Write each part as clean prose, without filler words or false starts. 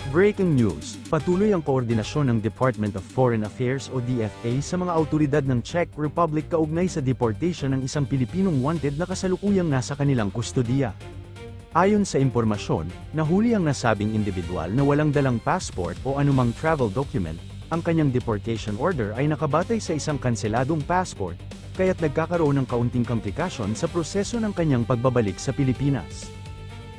Breaking news, patuloy ang koordinasyon ng Department of Foreign Affairs o DFA sa mga awtoridad ng Czech Republic kaugnay sa deportation ng isang Pilipinong wanted na kasalukuyang nasa kanilang kustodiya. Ayon sa impormasyon, nahuli ang nasabing individual na walang dalang passport o anumang travel document. Ang kanyang deportation order ay nakabatay sa isang kanseladong passport, kaya't nagkakaroon ng kaunting komplikasyon sa proseso ng kanyang pagbabalik sa Pilipinas.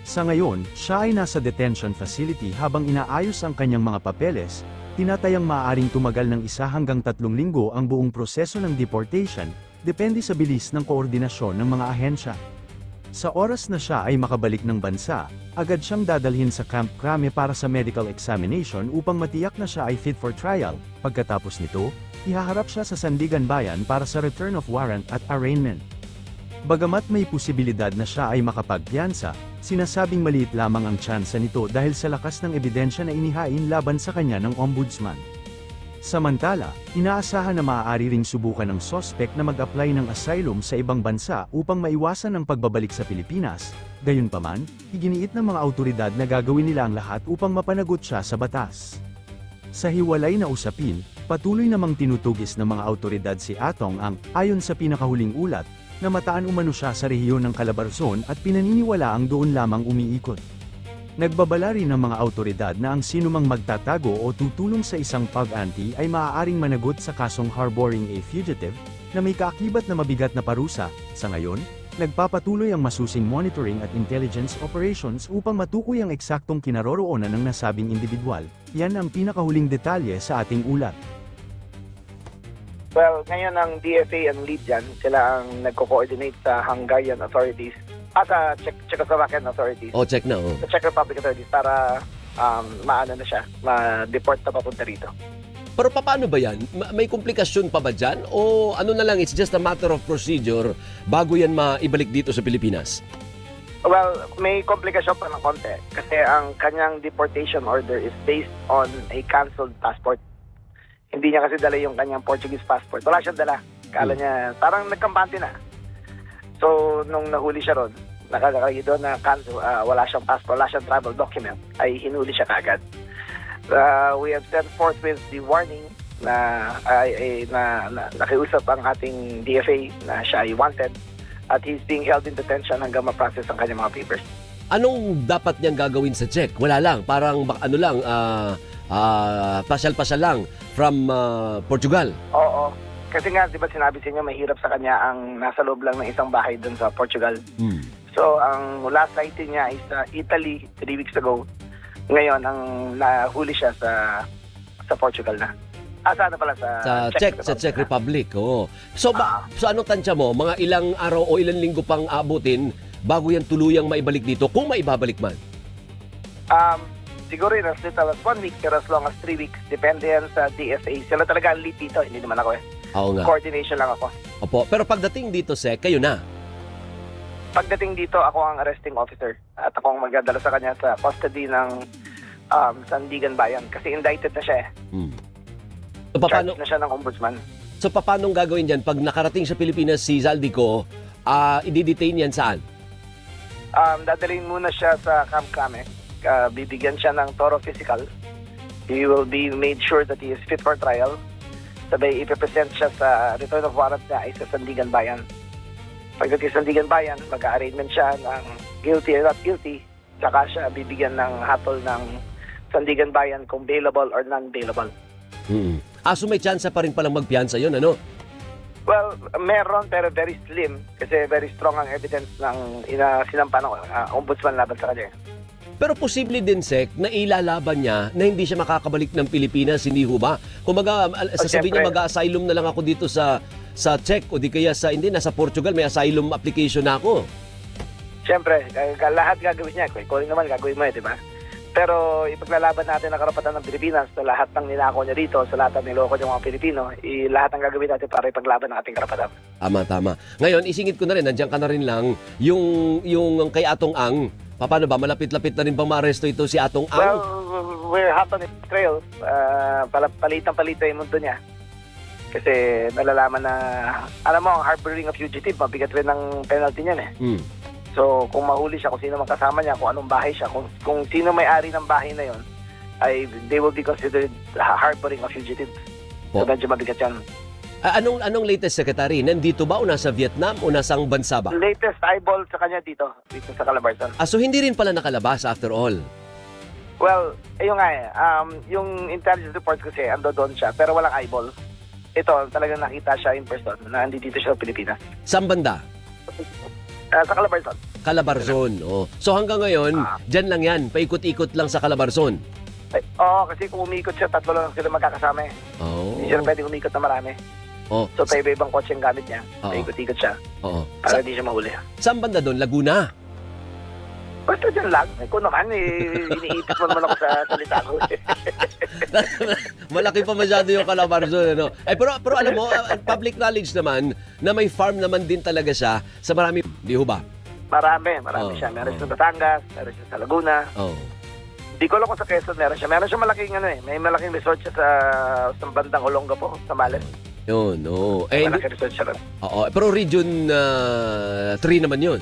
Sa ngayon, siya ay nasa detention facility habang inaayos ang kanyang mga papeles, tinatayang maaaring tumagal ng 1 hanggang 3 linggo ang buong proseso ng deportation, depende sa bilis ng koordinasyon ng mga ahensya. Sa oras na siya ay makabalik ng bansa, agad siyang dadalhin sa Camp Crame para sa medical examination upang matiyak na siya ay fit for trial. Pagkatapos nito, ihaharap siya sa Sandigan Bayan para sa return of warrant at arraignment. Bagamat may posibilidad na siya ay makapagpiyansa, sinasabing maliit lamang ang tsansa nito dahil sa lakas ng ebidensya na inihain laban sa kanya ng ombudsman. Samantala, inaasahan na maaari ring subukan ng sospek na mag-apply ng asylum sa ibang bansa upang maiwasan ang pagbabalik sa Pilipinas. Gayunpaman, iginiit ng mga awtoridad na gagawin nila ang lahat upang mapanagot siya sa batas. Sa hiwalay na usapin, patuloy namang tinutugis ng mga awtoridad si Atong Ang, ayon sa pinakahuling ulat, na mataan umano siya sa rehiyon ng Calabarzon at pinaniniwalaang doon lamang umiikot. Nagbabala rin ng mga awtoridad na ang sinumang magtatago o tutulong sa isang pag-anti ay maaaring managot sa kasong harboring a fugitive, na may kaakibat na mabigat na parusa. Sa ngayon, nagpapatuloy ang masusing monitoring at intelligence operations upang matukoy ang eksaktong kinaroroonan ng nasabing individual. Yan ang pinakahuling detalye sa ating ulat. Well, ngayon ang DFA ang lead dyan. Sila ang nagko-coordinate sa Hungarian authorities at sa Czechoslovakian authorities. O, check na, oh. Sa Czech Republic authorities para maano na siya, ma-deport na papunta rito. Pero paano ba yan? May komplikasyon pa ba dyan? O ano na lang, it's just a matter of procedure bago yan maibalik dito sa Pilipinas? Well, may komplikasyon pa ng konti kasi ang kanyang deportation order is based on a cancelled passport. Hindi niya kasi dala yung kanyang Portuguese passport. Wala siyang dala. Kala niya, parang nagkampante na. So, nung nahuli siya ron, nakalagay doon na wala siyang passport, wala siyang travel document, ay hinuli siya kaagad. We have sent forth with the warning na nakiusap ang ating DFA na siya ay wanted at he's being held in detention hanggang ma-process ang kanyang mga papers. Anong dapat niyang gagawin sa Czech? Wala lang, parang ano lang, pasyal-pasyal lang from Portugal. Oo. Kasi nga, di ba sinabi sa inyo, mahirap sa kanya ang nasa loob lang ng isang bahay doon sa Portugal. So, ang last sighting niya is sa Italy 3 weeks ago. Ngayon, ang nahuli siya sa Portugal na. Saan na pala? Sa Czech Republic. Oo. So, so anong tansya mo? Mga ilang araw o ilang linggo pang abutin bago yan tuluyang maibalik dito, kung maibabalik man? Siguro yun, as little as 1 week, pero as long as 3 weeks. Depende yan sa DFA. Sila talaga ang lead dito, hindi naman ako eh. Oo nga. Coordination lang ako. Opo. Pero pagdating dito, Sek, kayo na? Pagdating dito, ako ang arresting officer. At ako ang magdadala sa kanya sa custody ng Sandigan Bayan. Kasi indicted na siya eh. So, paano, charged na siya ng ombudsman. so paano gagawin dyan? Pag nakarating sa Pilipinas si Zaldico, i-detain yan saan? Dadalhin muna siya sa Camp Crame. Bibigyan siya ng thorough physical. He will be made sure that he is fit for trial. Sabay ipipresent siya sa return of warrant niya ay sa Sandigan Bayan. Pagdating sa Sandigan Bayan, mag-arraignment siya ng guilty or not guilty. Saka siya bibigyan ng hatol ng Sandigan Bayan kung bailable or non-bailable. So may chance pa rin palang magpiyansa yun, ano? Well, meron pero very slim kasi very strong ang evidence ng sinampa ng ombudsman laban sa kanya. Pero posible din, Sek, na ilalaban niya na hindi siya makakabalik ng Pilipinas, hindi ho ba? Kung sasabihin niya mag-asylum na lang ako dito sa Czech o di kaya nasa Portugal, may asylum application na ako. Siyempre, lahat gagawin niya. Kung naman gagawin mo di ba? Pero ipaglalaban natin ang karapatan ng Pilipinas sa lahat ng ninako niya dito, sa lahat ng niloko niya mga Pilipino, lahat ang gagawin natin para ipaglaban ng ating karapatan. Tama. Ngayon, isingit ko na rin, nandiyan ka na rin lang, yung kay Atong Ang, paano ba? Malapit-lapit na rin bang maaresto ito si Atong Ang? Well, we're hot on his trail. Palitang-palito yung mundo niya. Kasi nalalaman na, alam mo, ang harboring of fugitive, mabigat rin ang penalty niyan eh. So, kung mahuli siya, kung sino man kasama niya, kung anong bahay siya, kung sino may-ari ng bahay na yon, they will be considered harboring a fugitive. So Po. medyo mabigat yan. Anong latest, Secretary? Nandito ba o nasa Vietnam o nasang bansa ba? Latest eyeball sa kanya dito sa Calabarzon. So hindi rin pala nakalabas after all. Well, ayun nga yung intelligence report kasi ando doon siya, pero walang eyeball. Ito, talagang nakita siya in person na andito siya sa Pilipinas. Saan banda? Sa Calabarzon. Calabarzon. Oh. So hanggang ngayon, dyan lang yan. Paikot-ikot lang sa Calabarzon. Oo, kasi kung umikot siya, 3 lang sila magkakasama eh. Oh. Hindi siya pwedeng umikot na marami. Oh. So, iba-ibang kotse ang gamit niya. Oo. Paikot-ikot siya Oo. para hindi siya mahuli. Saan banda doon? Laguna. Basta dyan lang. Ikaw naman, iniipit mo naman ako sa salita ko. Malaki pa masyado yung Calabarzon. Ano? Pero alam mo, public knowledge naman na may farm naman din talaga siya sa marami. Di ho ba? Marami Oo. siya. Meron siya sa Batangas, meron siya sa Laguna. Oh. Di ko alam kung sa Quezon meron siya. Meron siya malaking may malaking resort siya sa bandang Olongapo, sa Males. Yun, oh. Malaking resort siya rin. Oo. Pero Region 3 naman yun.